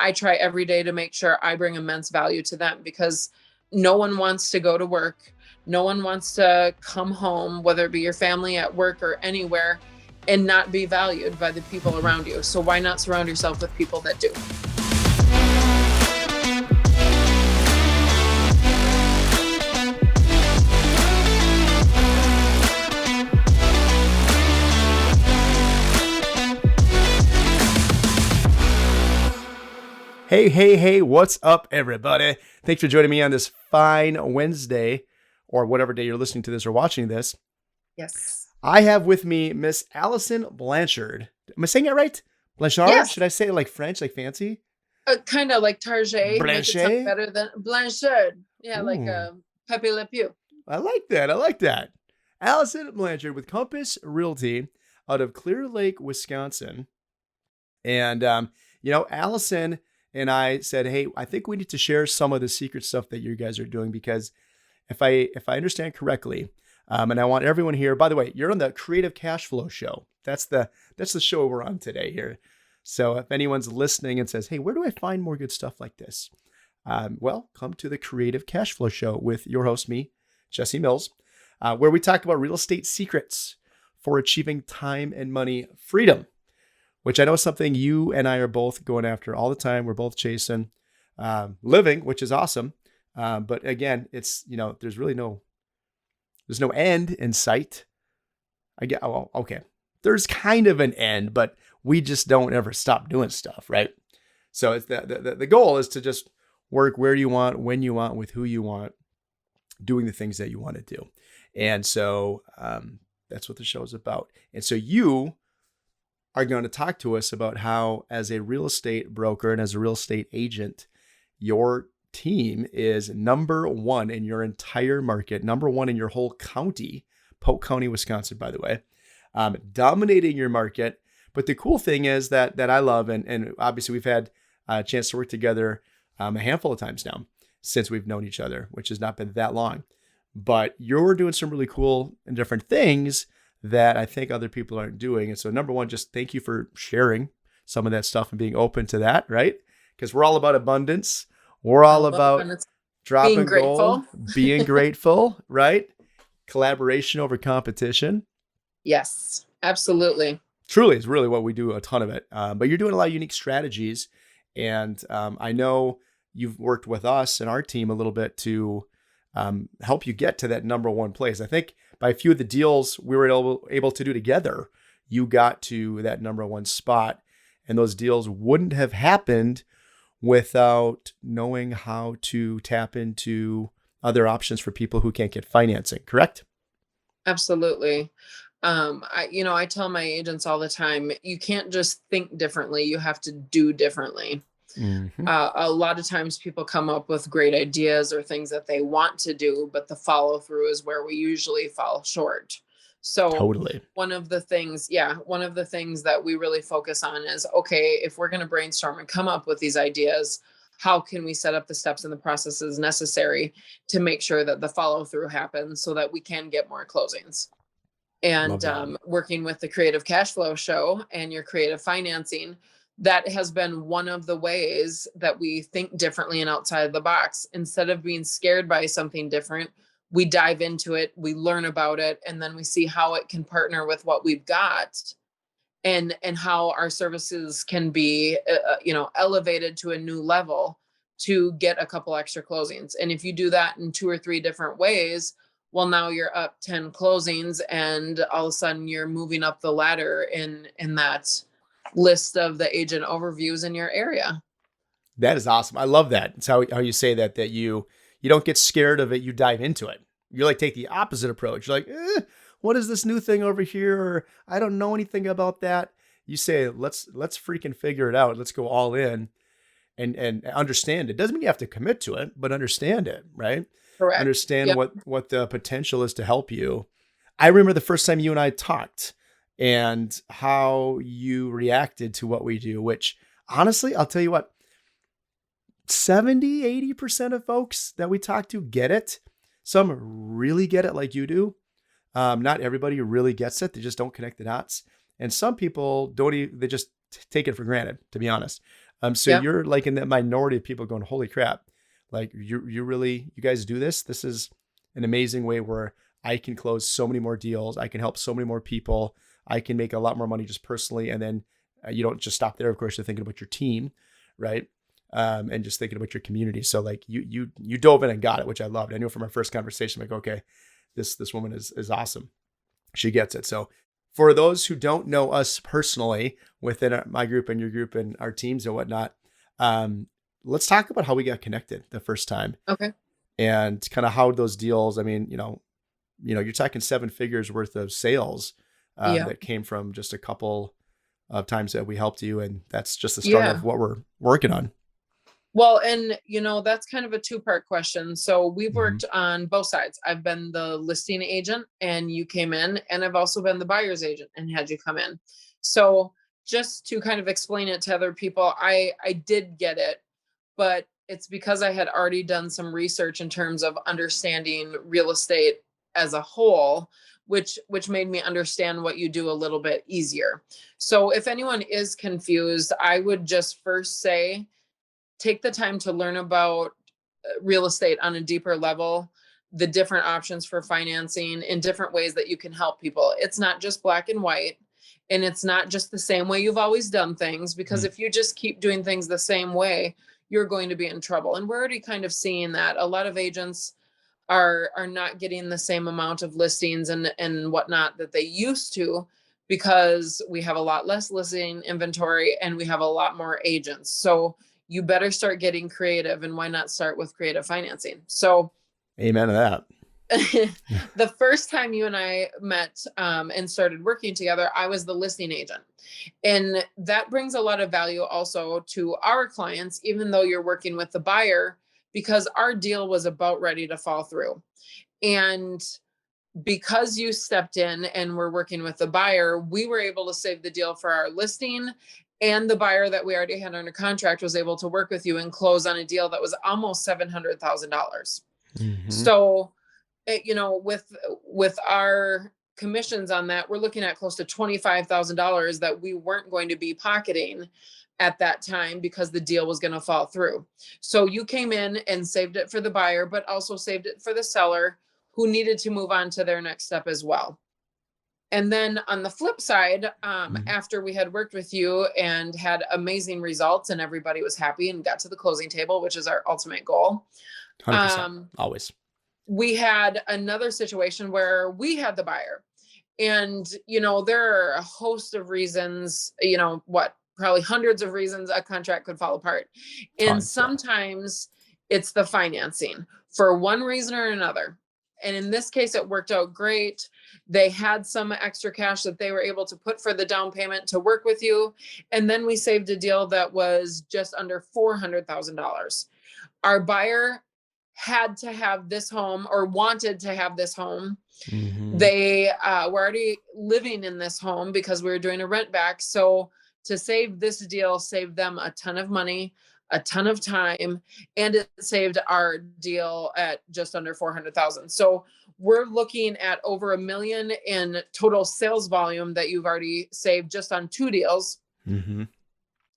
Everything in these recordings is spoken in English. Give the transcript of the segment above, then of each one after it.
I try every day to make sure I bring immense value to them, because no one wants to go to work. No one wants to come home, whether it be your family, at work, or anywhere, and not be valued by the people around you. So why not surround yourself with people that do? Hey, what's up, everybody? Thanks for joining me on this fine Wednesday, or whatever day you're listening to this or watching this. Yes. I have with me Miss Alison Blanchard. Am I saying it right? Blanchard? Yes. Should I say it like French, like fancy? Kind of like Target. Make it sound Blanchet? better than Blanchard. Yeah, like Ooh, Pepe Le Pew. I like that. Alison Blanchard with Compass Realty out of Clear Lake, Wisconsin. And, Allison and I said, hey, I think we need to share some of the secret stuff that you guys are doing, because if I understand correctly, and I want everyone here, by the way, you're on the Creative Cash Flow Show. That's the show we're on today here. So if anyone's listening and says, hey, where do I find more good stuff like this? Well, come to the Creative Cash Flow Show with your host, me, Jesse Mills, where we talk about real estate secrets for achieving time and money freedom, which I know is something you and I are both going after all the time. We're both chasing living, which is awesome. But again, it's, there's no end in sight. Okay. There's kind of an end, but we just don't ever stop doing stuff, right? So it's the goal is to just work where you want, when you want, with who you want, doing the things that you want to do. And so that's what the show is about. And so you are going to talk to us about how, as a real estate broker and as a real estate agent, your team is number one in your entire market, number one in your whole county, Polk County, Wisconsin, by the way, dominating your market. But the cool thing is that I love, and obviously we've had a chance to work together a handful of times now since we've known each other, which has not been that long. But you're doing some really cool and different things that I think other people aren't doing. And so number one, just thank you for sharing some of that stuff and being open to that, right? Because we're all about abundance. We're all about dropping gold, being grateful, right? Collaboration over competition. Yes, absolutely. Truly is really what we do, a ton of it. But you're doing a lot of unique strategies. And I know you've worked with us and our team a little bit to help you get to that number one place. I think by a few of the deals we were able to do together, you got to that number one spot. And those deals wouldn't have happened without knowing how to tap into other options for people who can't get financing, correct? Absolutely. I tell my agents all the time, you can't just think differently, you have to do differently. Mm-hmm. A lot of times people come up with great ideas or things that they want to do, but the follow through is where we usually fall short. So Totally. one of the things that we really focus on is, okay, if we're going to brainstorm and come up with these ideas, how can we set up the steps and the processes necessary to make sure that the follow through happens so that we can get more closings? And working with the Creative Cash Flow Show and your creative financing, that has been one of the ways that we think differently and outside the box. Instead of being scared by something different, we dive into it, we learn about it, and then we see how it can partner with what we've got, and how our services can be elevated to a new level to get a couple extra closings. And if you do that in 2 or 3 different ways, well, now you're up 10 closings, and all of a sudden you're moving up the ladder in that list of the agent overviews in your area. That is awesome. I love that. It's how you say that you don't get scared of it. You dive into it. You like take the opposite approach. You're like, what is this new thing over here? Or I don't know anything about that. You say, let's freaking figure it out. Let's go all in and understand it. Doesn't mean you have to commit to it, but understand it, right? Correct. Understand what the potential is to help you. I remember the first time you and I talked and how you reacted to what we do, which honestly, I'll tell you what, 70, 80% of folks that we talk to get it. Some really get it like you do. Not everybody really gets it. They just don't connect the dots. And some people don't even, they just take it for granted, to be honest. So Yep. you're like in that minority of people going, holy crap, like you guys do this. This is an amazing way where I can close so many more deals. I can help so many more people. I can make a lot more money just personally. And then you don't just stop there. Of course, you're thinking about your team, right? And just thinking about your community. So like you dove in and got it, which I loved. I knew from our first conversation, like, okay, this woman is awesome. She gets it. So for those who don't know us personally within my group and your group and our teams and whatnot, let's talk about how we got connected the first time Okay. and kind of how those deals. I mean, you're talking 7 figures worth of sales Yeah. that came from just a couple of times that we helped you, and that's just the start Yeah. of what we're working on. Well, and that's kind of a two-part question. So we've Mhm. worked on both sides. I've been the listing agent and you came in, and I've also been the buyer's agent and had you come in. So just to kind of explain it to other people, I did get it, but it's because I had already done some research in terms of understanding real estate as a whole, which made me understand what you do a little bit easier. So if anyone is confused, I would just first say take the time to learn about real estate on a deeper level, the different options for financing in different ways that you can help people. It's not just black and white, and it's not just the same way you've always done things, because Mm. if you just keep doing things the same way, you're going to be in trouble. And we're already kind of seeing that a lot of agents are not getting the same amount of listings and whatnot that they used to, because we have a lot less listing inventory and we have a lot more agents. So you better start getting creative, and why not start with creative financing? So Amen to that. the first time you and I met and started working together, I was the listing agent. And that brings a lot of value also to our clients, even though you're working with the buyer, because our deal was about ready to fall through. And because you stepped in and we're working with the buyer, we were able to save the deal for our listing. And the buyer that we already had under contract was able to work with you and close on a deal that was almost $700,000. Hmm. So, with our commissions on that, we're looking at close to $25,000 that we weren't going to be pocketing at that time because the deal was going to fall through. So you came in and saved it for the buyer, but also saved it for the seller who needed to move on to their next step as well. And then on the flip side, Hmm. after we had worked with you and had amazing results and everybody was happy and got to the closing table, which is our ultimate goal, 100%. um, Always. we had another situation where we had the buyer. And, there are a host of reasons, probably hundreds of reasons a contract could fall apart. And Tons. Yeah. sometimes it's the financing for one reason or another. And in this case, it worked out great. They had some extra cash that they were able to put for the down payment to work with you. And then we saved a deal that was just under $400,000. Our buyer had to have this home or wanted to have this home. Hmm. They were already living in this home because we were doing a rent back. So to save this deal saved them a ton of money, a ton of time, and it saved our deal at just under 400,000. So we're looking at over $1 million in total sales volume that you've already saved just on 2 deals, Hmm.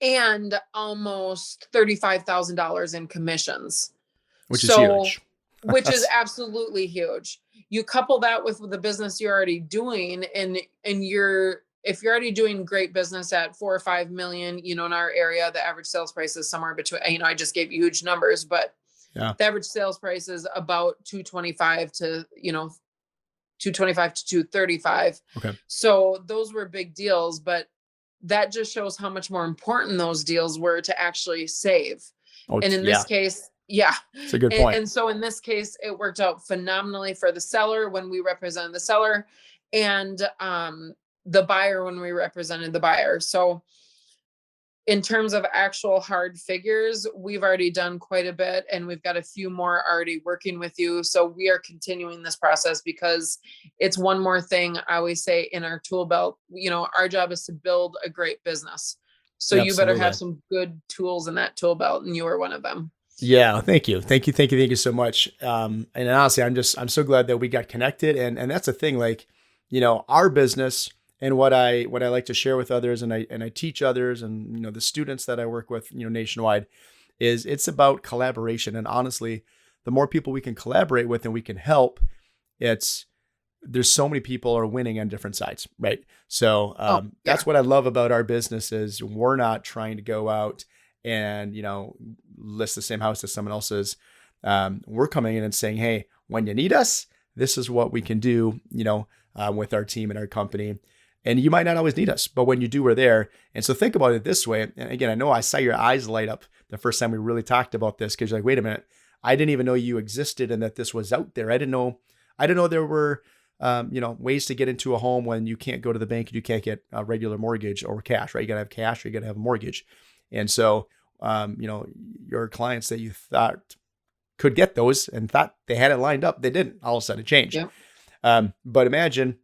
and almost $35,000 in commissions. Which is So, huge. which is That's absolutely huge. You couple that with the business you're already doing, and if you're already doing great business at 4 or 5 million, in our area, the average sales price is somewhere between, I just gave you huge numbers, but yeah. the average sales price is about 225 to 235. Okay. So those were big deals, but that just shows how much more important those deals were to actually save. Oh, And in this yeah. case, yeah. It's a good And, point. and so in this case, it worked out phenomenally for the seller when we represented the seller, and the buyer when we represented the buyer. So in terms of actual hard figures, we've already done quite a bit, and we've got a few more already working with you. So we are continuing this process because it's one more thing I always say in our tool belt. Our job is to build a great business. So you better have Absolutely. some good tools in that tool belt, and you are one of them. Yeah, thank you. Thank you. Thank you. Thank you so much. And honestly, I'm so glad that we got connected. And that's the thing, like, our business And what I like to share with others, and I teach others, and the students that I work with, nationwide, is it's about collaboration. And honestly, the more people we can collaborate with and we can help, it's there's so many people are winning on different sides, right? So Oh, yeah. that's what I love about our business is we're not trying to go out and list the same house as someone else's. We're coming in and saying, hey, when you need us, this is what we can do, with our team and our company. And you might not always need us, but when you do, we're there. And so think about it this way. And again, I know I saw your eyes light up the first time we really talked about this, because you're like, wait a minute, I didn't even know you existed and that this was out there. I didn't know there were, ways to get into a home when you can't go to the bank and you can't get a regular mortgage or cash, right? You gotta have cash or you gotta have a mortgage. And so, your clients that you thought could get those and thought they had it lined up, they didn't. All of a sudden it changed. Yeah. But imagine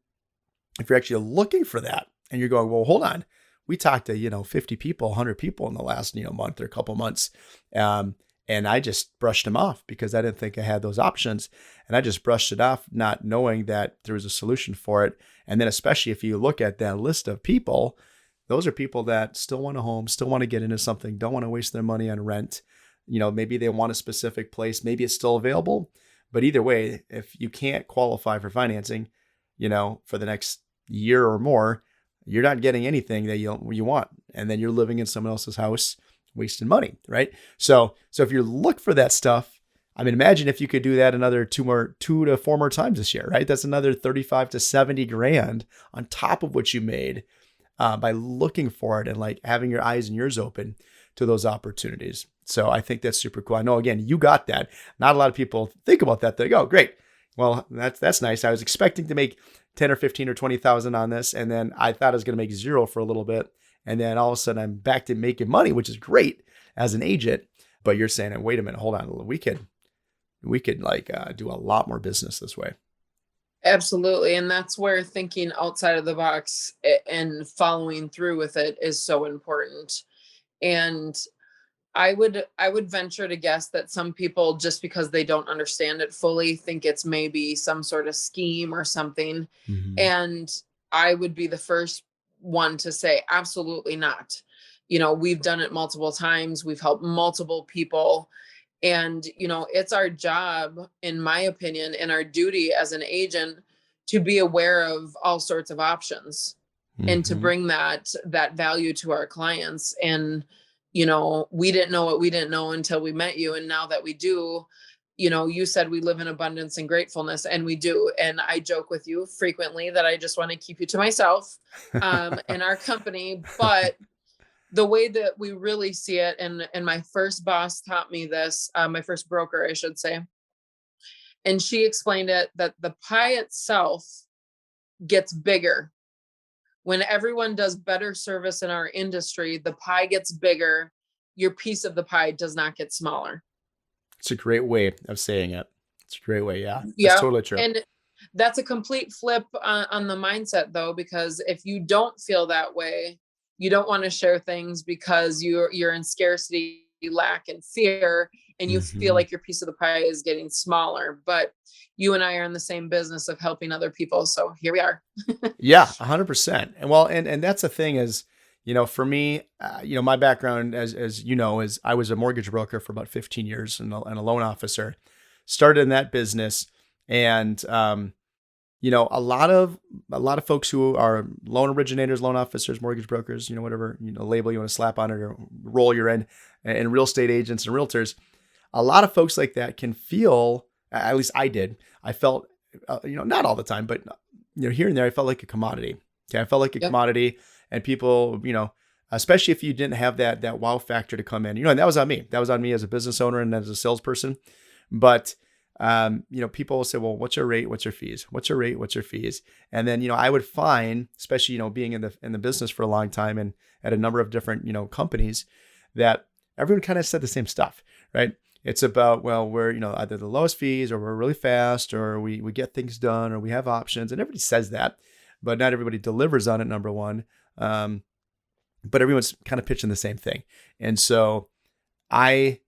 if you're actually looking for that and you're going, well, hold on. We talked to, 50 people, 100 people in the last, month or a couple months. And I just brushed them off because I didn't think I had those options. And I just brushed it off, not knowing that there was a solution for it. And then especially if you look at that list of people, those are people that still want a home, still want to get into something, don't want to waste their money on rent. Maybe they want a specific place, maybe it's still available. But either way, if you can't qualify for financing, for the next year or more, you're not getting anything that you want. And then you're living in someone else's house, wasting money, right? So if you look for that stuff, I mean, imagine if you could do that another 2 to 4 more times this year, right? That's another 35 to 70 grand on top of what you made by looking for it and like having your eyes and ears open to those opportunities. So I think that's super cool. I know, again, you got that. Not a lot of people think about that. They go, great. Well, that's nice. I was expecting to make 10 or 15 or 20,000 on this. And then I thought I was going to make zero for a little bit. And then all of a sudden I'm back to making money, which is great as an agent. But you're saying, wait a minute, hold on. We could do a lot more business this way. Absolutely. And that's where thinking outside of the box and following through with it is so important. And I would venture to guess that some people, just because they don't understand it fully, think it's maybe some sort of scheme or something. Mm-hmm. And I would be the first one to say, absolutely not. We've done it multiple times. We've helped multiple people. And, it's our job, in my opinion, and our duty as an agent to be aware of all sorts of options and to Mm-hmm. bring that value to our clients. And we didn't know what we didn't know until we met you. And now that we do, you said we live in abundance and gratefulness, and we do. And I joke with you frequently that I just want to keep you to myself in our company. But the way that we really see it, and my first boss taught me this, my first broker, I should say, and she explained it that the pie itself gets bigger. When everyone does better service in our industry, the pie gets bigger. Your piece of the pie does not get smaller. It's a great way of saying it. It's a great way. Yeah, that's Yeah. totally true. And that's a complete flip on the mindset, though, because if you don't feel that way, you don't want to share things because you're in scarcity, lack, and fear, and you feel Mm-hmm. like your piece of the pie is getting smaller. But you and I are in the same business of helping other people, so here we are. Yeah, 100%. And well, and that's the thing is, for me, my background as is I was a mortgage broker for about 15 years and a loan officer. Started in that business, and a lot of folks who are loan originators, loan officers, mortgage brokers, whatever label you want to slap on it or role you're in, and real estate agents and realtors. A lot of folks like that can feel, at least I did. I felt, not all the time, but here and there, I felt like a commodity. Okay, I felt like a Yep. commodity, and people, especially if you didn't have that wow factor to come in, and that was on me. That was on me as a business owner and as a salesperson. But people will say, well, what's your rate? What's your fees? What's your rate? What's your fees? And then, I would find, especially, being in the business for a long time and at a number of different, companies, that everyone kind of said the same stuff, right? It's about, well, we're, either the lowest fees or we're really fast or we get things done or we have options. And everybody says that, but not everybody delivers on it, number one. But everyone's kind of pitching the same thing. And so I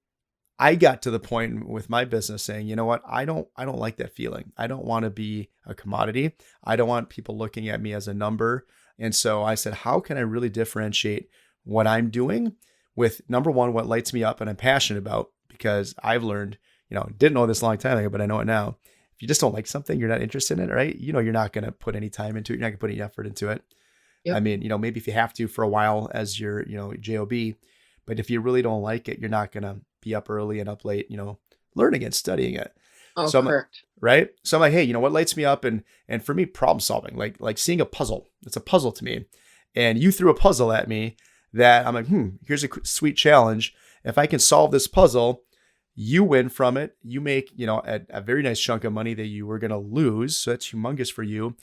got to the point with my business saying, you know what, I don't like that feeling. I don't want to be a commodity. I don't want people looking at me as a number. And so I said, how can I really differentiate what I'm doing with, number one, what lights me up and I'm passionate about? Because I've learned, didn't know this a long time ago, but I know it now. If you just don't like something, you're not interested in it, right? You're not going to put any time into it. You're not going to put any effort into it. I Yep. mean, maybe if you have to for a while as your, job, but if you really don't like it, you're not going to be up early and up late, learning it, studying it. Oh, So I'm correct. right. So I'm like, hey, what lights me up? And for me, problem solving, like seeing a puzzle, it's a puzzle to me. And you threw a puzzle at me that I'm like, here's a sweet challenge. If I can solve this puzzle, you win from it. You make, a very nice chunk of money that you were going to lose. So that's humongous for you.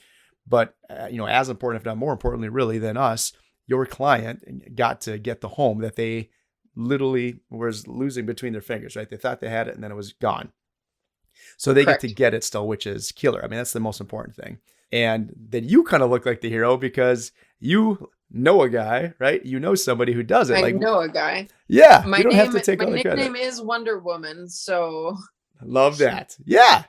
But, as important, if not more importantly, really than us, your client got to get the home that they literally was losing between their fingers, right? They thought they had it and then it was gone. So they get to Correct. get it still, which is killer. I mean, that's the most important thing. And then you kind of look like the hero because you know a guy, right? You know somebody who does it. I Like, know a guy. yeah, My we don't have name, to take my all the credit. nickname is Wonder Woman. So Love that. Yeah.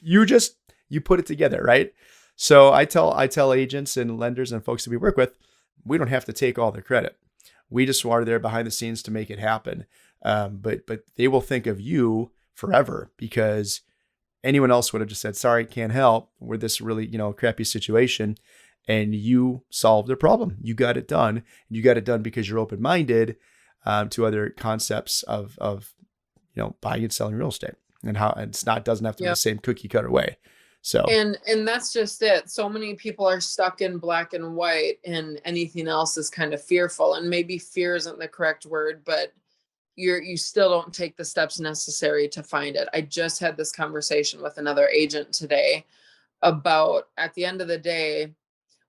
You put it together, right? So I tell agents and lenders and folks that we work with, we don't have to take all the credit. We just are there behind the scenes to make it happen. But they will think of you forever because anyone else would have just said, sorry, can't help. We're this really, crappy situation. And you solved their problem. You got it done. You got it done because you're open-minded to other concepts of buying and selling real estate and how it's not, doesn't have to be the same cookie cutter way. So, and that's just it. So many people are stuck in black and white, and anything else is kind of fearful. And maybe fear isn't the correct word, but you still don't take the steps necessary to find it. I just had this conversation with another agent today about, at the end of the day,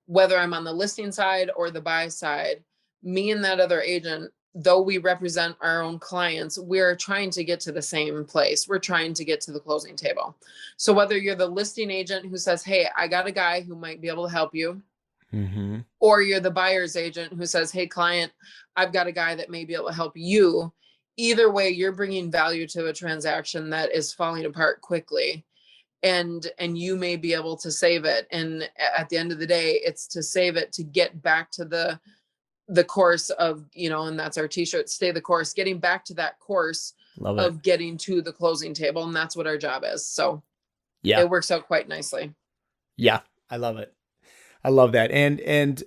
whether I'm on the listing side or the buy side, me and that other agent, though we represent our own clients, we're trying to get to the same place. We're trying to get to the closing table. So whether you're the listing agent who says, hey, I got a guy who might be able to help you, or you're the buyer's agent who says, hey, client, I've got a guy that may be able to help you. Either way, you're bringing value to a transaction that is falling apart quickly. And you may be able to save it. And at the end of the day, it's to save it, to get back to the course of, and that's our t-shirt, stay the course, getting back to that course love it. of getting to the closing table. And that's what our job is. So Yeah. it works out quite nicely. Yeah. I love it. I love that. And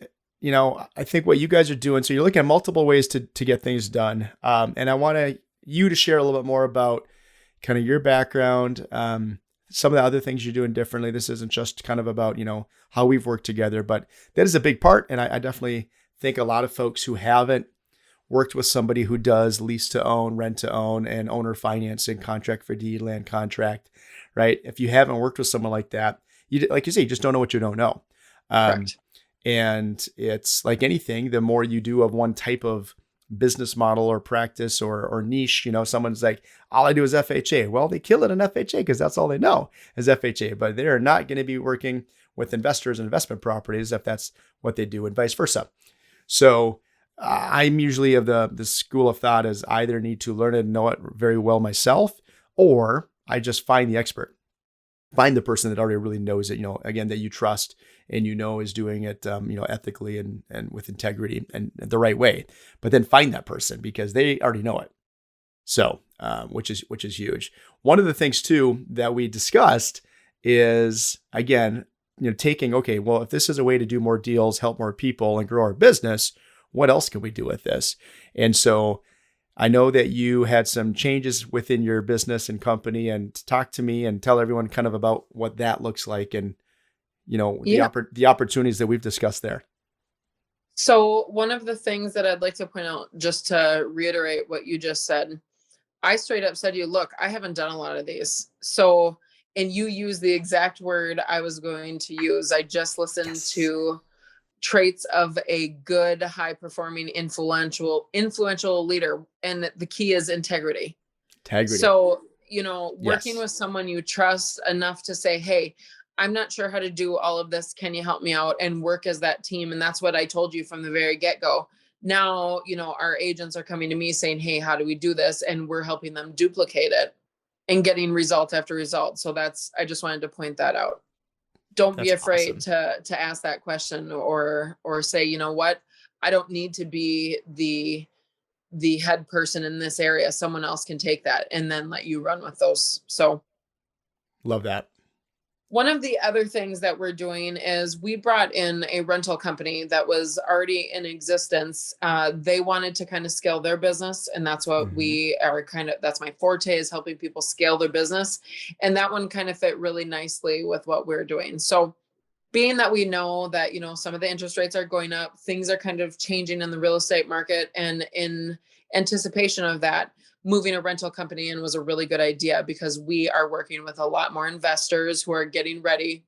I think what you guys are doing, so you're looking at multiple ways to get things done. And I want you to share a little bit more about kind of your background, some of the other things you're doing differently. This isn't just kind of about, how we've worked together, but that is a big part. And I definitely think a lot of folks who haven't worked with somebody who does lease to own, rent to own, and owner financing, contract for deed, land contract, right? If you haven't worked with someone like that, like you say, you just don't know what you don't know. Correct. And it's like anything, the more you do of one type of business model or practice or niche, someone's like, all I do is FHA. Well, they kill it in FHA because that's all they know is FHA, but they're not going to be working with investors and investment properties if that's what they do, and vice versa. So I'm usually of the school of thought is I either need to learn it and know it very well myself, or I just find the expert, find the person that already really knows it, again, that you trust and is doing it, ethically and with integrity and the right way, but then find that person because they already know it. So, which is huge. One of the things too that we discussed is, again, taking, okay, well, if this is a way to do more deals, help more people and grow our business, what else can we do with this? And so I know that you had some changes within your business and company, and talk to me and tell everyone kind of about what that looks like and, the opportunities that we've discussed there. So one of the things that I'd like to point out, just to reiterate what you just said, I straight up said to you, look, I haven't done a lot of these. So, and you use the exact word I was going to use. I just listened to traits of a good, high performing, influential leader. And the key is integrity. So, working with someone you trust enough to say, hey, I'm not sure how to do all of this. Can you help me out? And work as that team. And that's what I told you from the very get-go. Now, our agents are coming to me saying, hey, how do we do this? And we're helping them duplicate it and getting result after result. So I just wanted to point that out. don't be That's afraid awesome. to ask that question, or say, you know what, I don't need to be the head person in this area. Someone else can take that and then let you run with those. So Love that. one of the other things that we're doing is we brought in a rental company that was already in existence. They wanted to kind of scale their business, and that's what Mhm. we are kind of, that's my forte, is helping people scale their business. And that one kind of fit really nicely with what we're doing. So being that we know that, some of the interest rates are going up, things are kind of changing in the real estate market, and in anticipation of that, moving a rental company in was a really good idea, because we are working with a lot more investors who are getting ready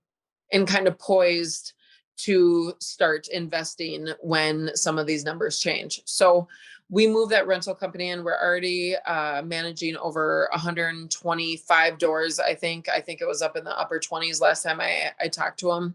and kind of poised to start investing when some of these numbers change. So we moved that rental company in. We're already managing over 125 doors. I think it was up in the upper 20s last time I talked to them.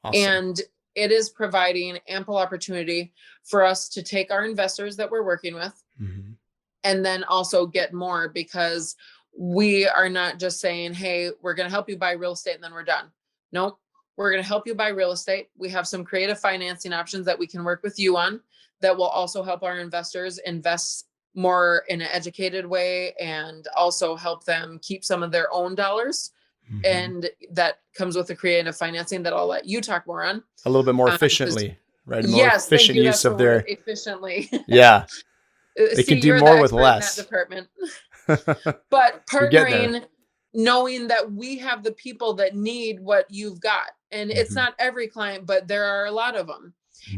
Awesome. And it is providing ample opportunity for us to take our investors that we're working with Mhm. and then also get more, because we are not just saying, hey, we're going to help you buy real estate and then we're done. Nope. We're going to help you buy real estate. We have some creative financing options that we can work with you on that will also help our investors invest more in an educated way, and also help them keep some of their own dollars. Mhm. And that comes with the creative financing that I'll let you talk more on. A little bit more 'Cause efficiently, right? A more yes, thank efficient you. use That's the of word, their, efficiently. yeah, they See, can do you're the more with expert in that less. department. But You're getting there. partnering, knowing that we have the people that need what you've got. And it's Mhm. not every client, but there are a lot of them.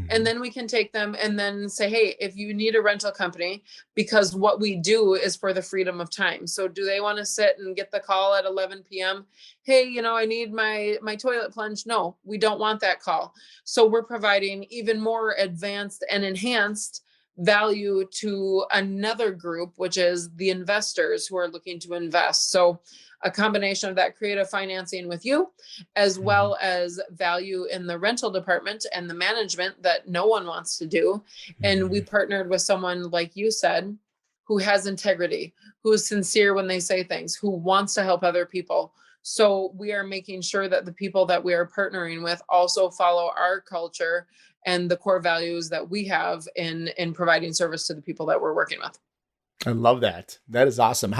And Mhm. then we can take them and then say, hey, if you need a rental company, because what we do is for the freedom of time. So do they want to sit and get the call at 11 p.m.? Hey, I need my toilet plunged. No, we don't want that call. So we're providing even more advanced and enhanced value to another group, which is the investors who are looking to invest. So a combination of that creative financing with you, as Mhm. well as value in the rental department and the management that no one wants to do. And we Mhm. partnered with someone, like you said, who has integrity, who is sincere when they say things, who wants to help other people. So we are making sure that the people that we are partnering with also follow our culture and the core values that we have in providing service to the people that we're working with. I love that. That is awesome.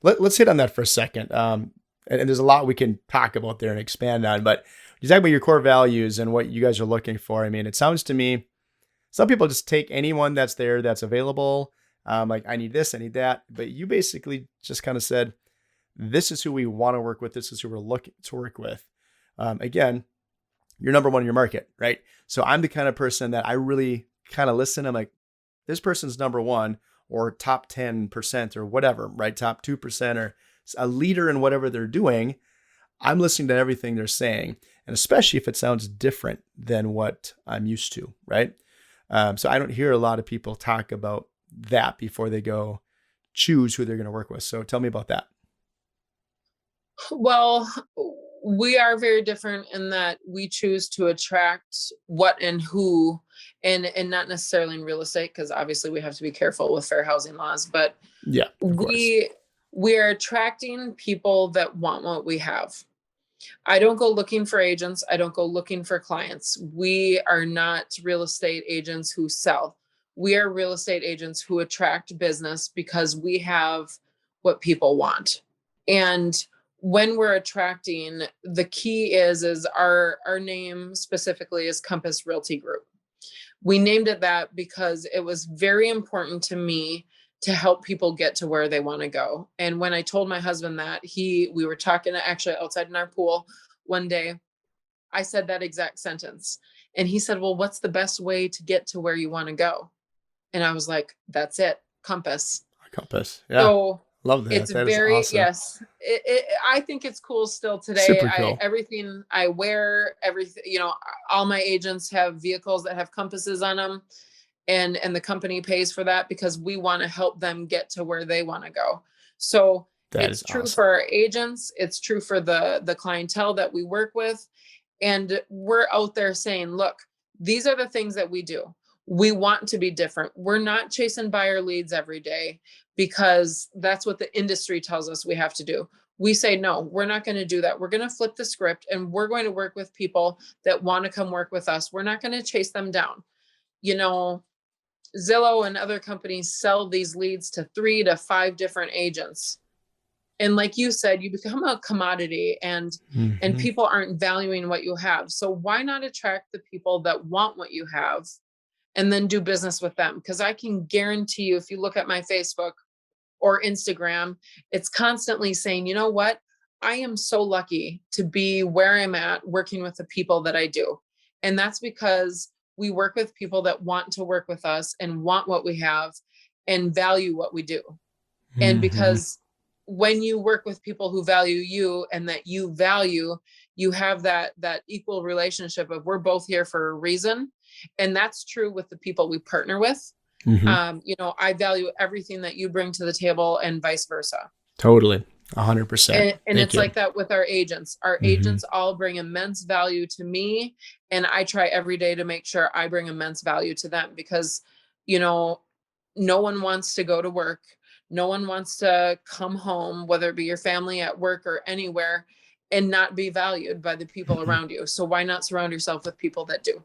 Let's hit on that for a second. And there's a lot we can talk about there and expand on, but you talk about your core values and what you guys are looking for. I mean, it sounds to me, some people just take anyone that's there that's available. Like, I need this, I need that. But you basically just kind of said, this is who we want to work with. This is who we're looking to work with. Again, you're number one in your market, right? So I'm the kind of person that I really kind of listen. I'm like, this person's number one or top 10% or whatever, right? Top 2% or a leader in whatever they're doing. I'm listening to everything they're saying. And especially if it sounds different than what I'm used to, right? So I don't hear a lot of people talk about that before they go choose who they're going to work with. So tell me about that. Well, we are very different in that we choose to attract what and who, and not necessarily in real estate, because obviously we have to be careful with fair housing laws, but Yeah, of course. we are attracting people that want what we have. I don't go looking for agents. I don't go looking for clients. We are not real estate agents who sell. We are real estate agents who attract business because we have what people want. And when we're attracting, the key is our name specifically is Compass Realty Group. We named it that because it was very important to me to help people get to where they want to go. And when I told my husband that, we were talking actually outside in our pool one day, I said that exact sentence. And he said, well, what's the best way to get to where you want to go? And I was like, that's it, Compass. Compass. Yeah. So Love it's that. That is very, awesome. yes. I think it's cool still today. Super cool. Everything I wear, everything, all my agents have vehicles that have compasses on them, and the company pays for that because we want to help them get to where they want to go. So That it's is true for awesome. our agents, it's true for the clientele that we work with, and we're out there saying, look, these are the things that we do. We want to be different. We're not chasing buyer leads every day because that's what the industry tells us we have to do. We say, no, we're not going to do that. We're going to flip the script and we're going to work with people that want to come work with us. We're not going to chase them down. You know, Zillow and other companies sell these leads to 3 to 5 different agents. And like you said, you become a commodity, and people aren't valuing what you have. So why not attract the people that want what you have and then do business with them? Because I can guarantee you, if you look at my Facebook or Instagram, it's constantly saying, you know what? I am so lucky to be where I'm at working with the people that I do. And that's because we work with people that want to work with us and want what we have and value what we do. And because when you work with people who value you and that you value, you have that equal relationship of we're both here for a reason. And that's true with the people we partner with. You know, I value everything that you bring to the table and vice versa. Totally. 100%. And it's like that with our agents. Our agents all bring immense value to me. And I try every day to make sure I bring immense value to them, because, you know, no one wants to go to work. No one wants to come home, whether it be your family, at work, or anywhere, and not be valued by the people around you. So why not surround yourself with people that do?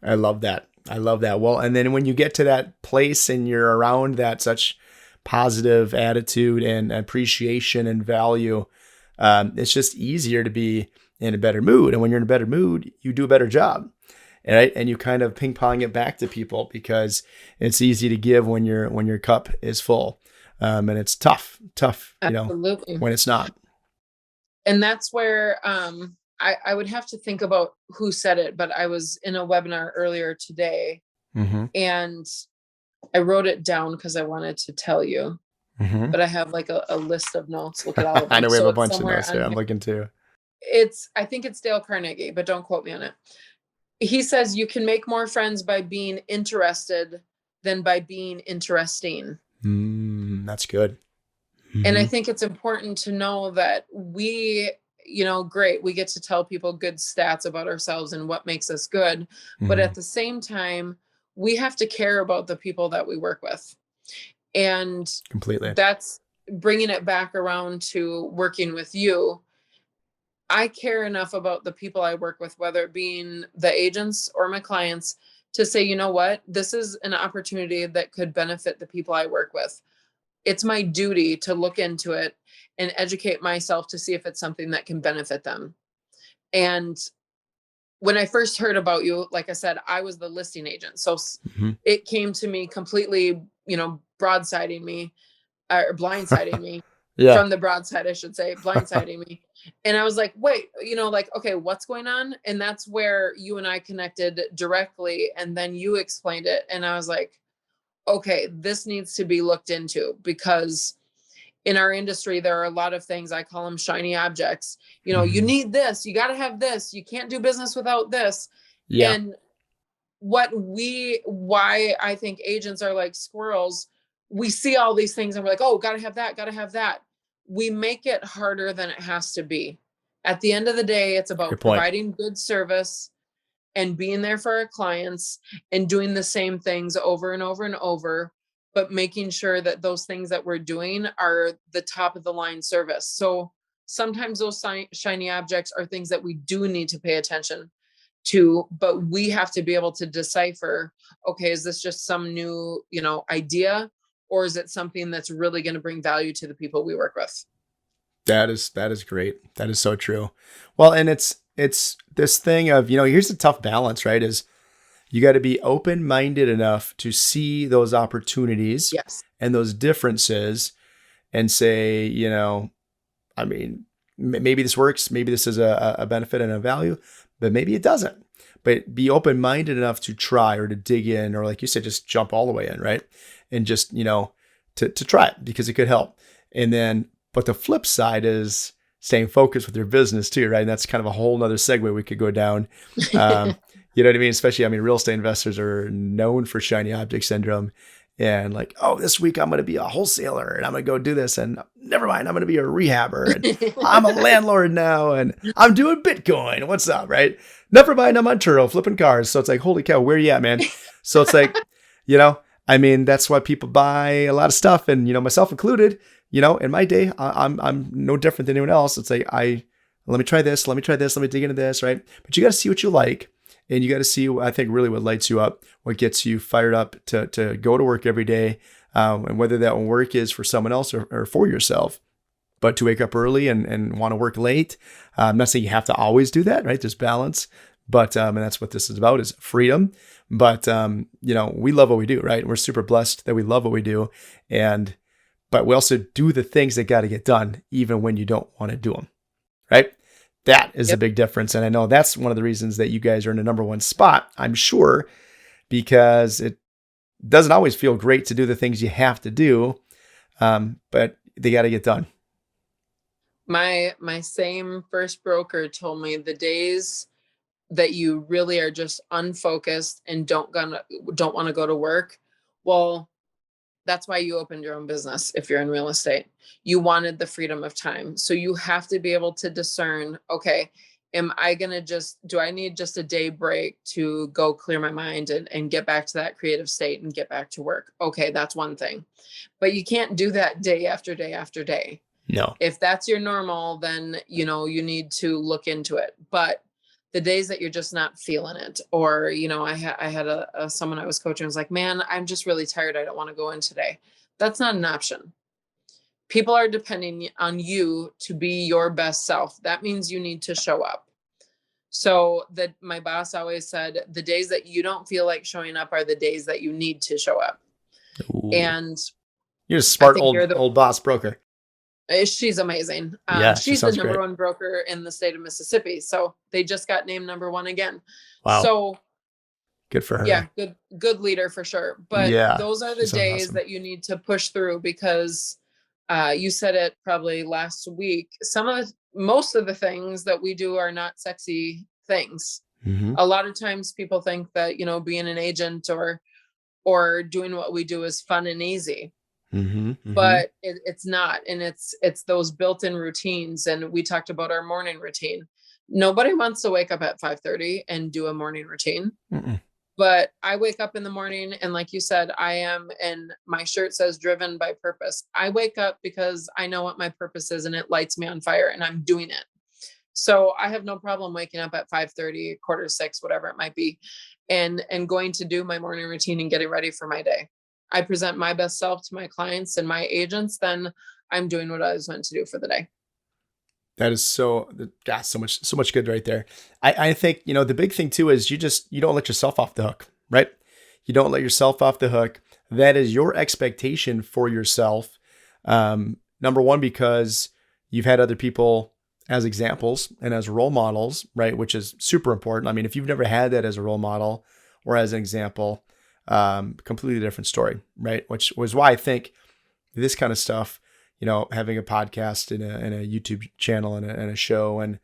I love that. I love that. Well, and then when you get to that place and you're around that such positive attitude and appreciation and value, it's just easier to be in a better mood. And when you're in a better mood, you do a better job. Right? And you kind of ping pong it back to people, because it's easy to give when your cup is full. And it's tough, Absolutely. You know, when it's not. And that's where, I would have to think about who said it, but I was in a webinar earlier today and I wrote it down because I wanted to tell you, but I have like a list of notes. Look at all of them. I know we have So a bunch of notes here. here. I'm looking too. I think it's Dale Carnegie, but don't quote me on it. He says you can make more friends by being interested than by being interesting. That's good. And I think it's important to know that we, you know, great, we get to tell people good stats about ourselves and what makes us good. But at the same time, we have to care about the people that we work with. And completely, that's bringing it back around to working with you. I care enough about the people I work with, whether it being the agents or my clients, to say, you know what, this is an opportunity that could benefit the people I work with. It's my duty to look into it and educate myself to see if it's something that can benefit them. And when I first heard about you, like I said, I was the listing agent. So it came to me completely, you know, broadsiding me or blindsiding me. From the broadside, I should say, blindsiding me. And I was like, wait, you know, like, okay, what's going on? And that's where you and I connected directly. And then you explained it. And I was like, okay, this needs to be looked into, because in our industry, there are a lot of things, I call them shiny objects. You know, you need this, you got to have this, you can't do business without this. And why I think agents are like squirrels. We see all these things and we're like, oh, got to have that, got to have that. We make it harder than it has to be. At the end of the day, it's about providing good service and being there for our clients and doing the same things over and over and over, but making sure that those things that we're doing are the top of the line service. So sometimes those shiny objects are things that we do need to pay attention to, but we have to be able to decipher, okay, is this just some new, you know, idea, or is it something that's really going to bring value to the people we work with? That is great. That is so true. Well, and it's this thing of, you know, here's the tough balance, right? Is you got to be open-minded enough to see those opportunities and those differences and say, you know, I mean, maybe this works. Maybe this is a benefit and a value, but maybe it doesn't. But be open-minded enough to try, or to dig in, or like you said, just jump all the way in, right? And just, you know, to try it, because it could help. And then, but the flip side is staying focused with your business too, right? And that's kind of a whole nother segue we could go down. You know what I mean? Especially, I mean, real estate investors are known for shiny object syndrome, and like, oh, this week I'm going to be a wholesaler and I'm going to go do this, and never mind, I'm going to be a rehabber, and I'm a landlord now, and I'm doing Bitcoin. What's up, right? Never mind, I'm on Turo flipping cars. So it's like, holy cow, where are you at, man? So it's like, you know, I mean, that's why people buy a lot of stuff, and, you know, myself included, in my day, I'm no different than anyone else. It's like, let me try this, let me try this, let me dig into this, right? But you got to see what you like. And you got to see, I think, really what lights you up, what gets you fired up to go to work every day. And whether that work is for someone else or for yourself. But to wake up early and want to work late, I'm not saying you have to always do that, right? There's balance. But, and that's what this is about, is freedom. But, we love what we do, right? We're super blessed that we love what we do. But we also do the things that got to get done, even when you don't want to do them, right? That is a big difference. And I know that's one of the reasons that you guys are in the number one spot, I'm sure, because it doesn't always feel great to do the things you have to do, but they got to get done. My same first broker told me the days that you really are just unfocused and don't want to go to work, well, that's why you opened your own business. If you're in real estate, you wanted the freedom of time. So you have to be able to discern, okay, do I need just a day break to go clear my mind and get back to that creative state and get back to work? Okay, that's one thing. But you can't do that day after day after day. No. If that's your normal, then, you need to look into it. But the days that you're just not feeling it, or, I had someone I was coaching was like, man, I'm just really tired. I don't want to go in today. That's not an option. People are depending on you to be your best self. That means you need to show up. So that my boss always said, the days that you don't feel like showing up are the days that you need to show up. Ooh. And you're a smart old boss broker. She's amazing. Yeah, she's the number one broker in the state of Mississippi. So they just got named number one again. Wow. So good for her. Yeah, good leader for sure. But those are the days that you need to push through, because you said it probably last week. Most of the things that we do are not sexy things. Mm-hmm. A lot of times people think that, being an agent or doing what we do is fun and easy. Mm-hmm, mm-hmm. But it's not. And it's those built-in routines. And we talked about our morning routine. Nobody wants to wake up at 5:30 and do a morning routine. Mm-mm. But I wake up in the morning, and like you said, and my shirt says driven by purpose. I wake up because I know what my purpose is, and it lights me on fire, and I'm doing it. So I have no problem waking up at 5:30, 5:45, whatever it might be, and going to do my morning routine and getting ready for my day. I present my best self to my clients and my agents, then I'm doing what I was meant to do for the day. That is so much good right there. I think, the big thing too is you don't let yourself off the hook, right? You don't let yourself off the hook. That is your expectation for yourself. Number one, because you've had other people as examples and as role models, right? Which is super important. I mean, if you've never had that as a role model or as an example, completely different story, right? Which was why I think this kind of stuff, having a podcast and a YouTube channel and a show and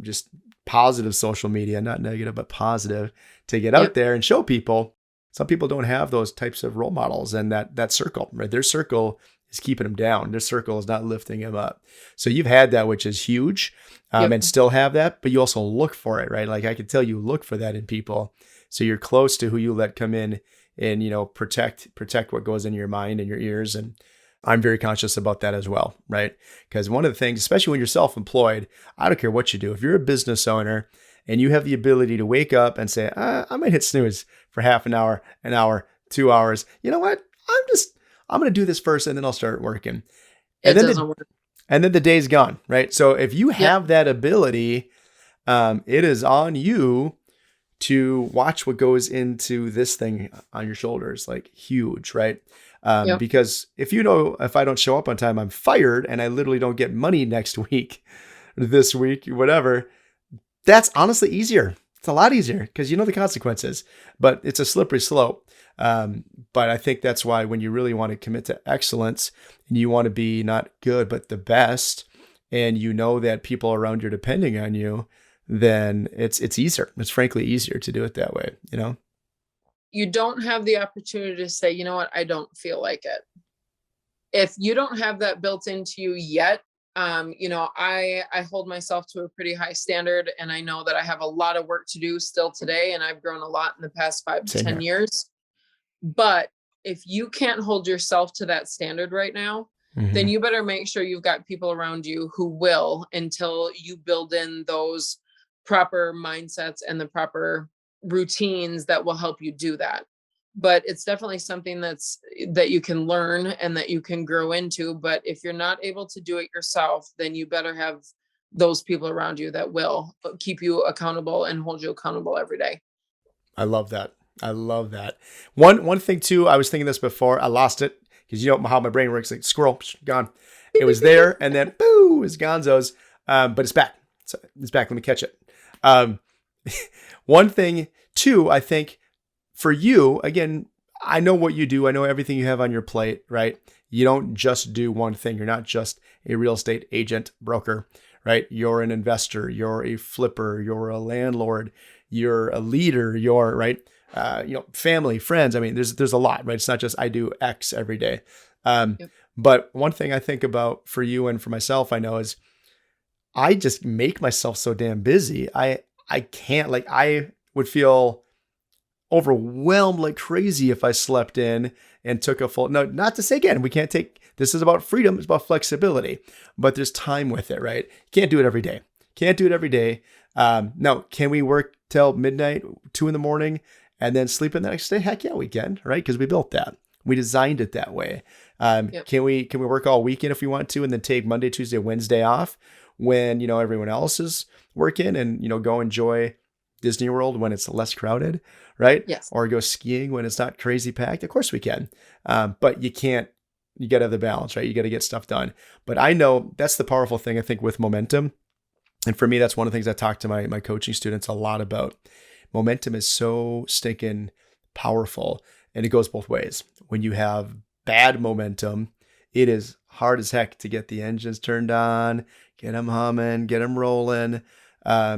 just positive social media, not negative, but positive, to get out there and show people. Some people don't have those types of role models and that circle, right? Their circle is keeping them down. Their circle is not lifting them up. So you've had that, which is huge, and still have that, but you also look for it, right? Like I could tell you look for that in people. So you're close to who you let come in and, protect what goes in your mind and your ears. And I'm very conscious about that as well, right? Because one of the things, especially when you're self-employed, I don't care what you do. If you're a business owner and you have the ability to wake up and say, I might hit snooze for half an hour, 2 hours. You know what? I'm going to do this first and then I'll start working. And then doesn't work. And then the day's gone, right? So if you have that ability, it is on you to watch what goes into this thing on your shoulders, like huge, right? Because if I don't show up on time, I'm fired and I literally don't get money next week, this week, whatever. That's honestly easier. It's a lot easier because you know the consequences, but it's a slippery slope. But I think that's why when you really want to commit to excellence and you want to be not good, but the best, and you know that people around you are depending on you, then it's easier. It's frankly easier to do it that way, You don't have the opportunity to say, you know what, I don't feel like it. If you don't have that built into you yet, I hold myself to a pretty high standard, and I know that I have a lot of work to do still today, and I've grown a lot in the past 5 to 10 years. But if you can't hold yourself to that standard right now, then Mhm. you better make sure you've got people around you who will, until you build in those proper mindsets and the proper routines that will help you do that. But it's definitely something that you can learn and that you can grow into. But if you're not able to do it yourself, then you better have those people around you that will keep you accountable and hold you accountable every day. I love that. I love that. One thing too, I was thinking this before, I lost it because you know how my brain works, like squirrel, gone. It was there and then boo, it's gonzo's. But it's back. So it's back. Let me catch it. Um, one thing too, I think for you, again, I know what you do. I know everything you have on your plate, right? You don't just do one thing. You're not just a real estate agent, broker, right? You're an investor. You're a flipper. You're a landlord. You're a leader. You're right. Family, friends. I mean, there's a lot, right? It's not just I do X every day. Yep. But one thing I think about for you and for myself, I know is I just make myself so damn busy. I can't, like, I would feel overwhelmed like crazy if I slept in and took a full, no, not to say again, we can't take, this is about freedom. It's about flexibility, but there's time with it, right? Can't do it every day. Can't do it every day. No, can we work till midnight, 2 a.m. and then sleep in the next day? Heck yeah, we can, right? Because we built that. We designed it that way. Yep. Can we work all weekend if we want to, and then take Monday, Tuesday, Wednesday off when, everyone else is working, and, go enjoy Disney World when it's less crowded, right? Yes. Or go skiing when it's not crazy packed. Of course we can. But you can't, you got to have the balance, right? You got to get stuff done. But I know that's the powerful thing, I think, with momentum. And for me, that's one of the things I talk to my coaching students a lot about. Momentum is so stinking powerful, and it goes both ways. When you have bad momentum, it is hard as heck to get the engines turned on, get them humming, get them rolling,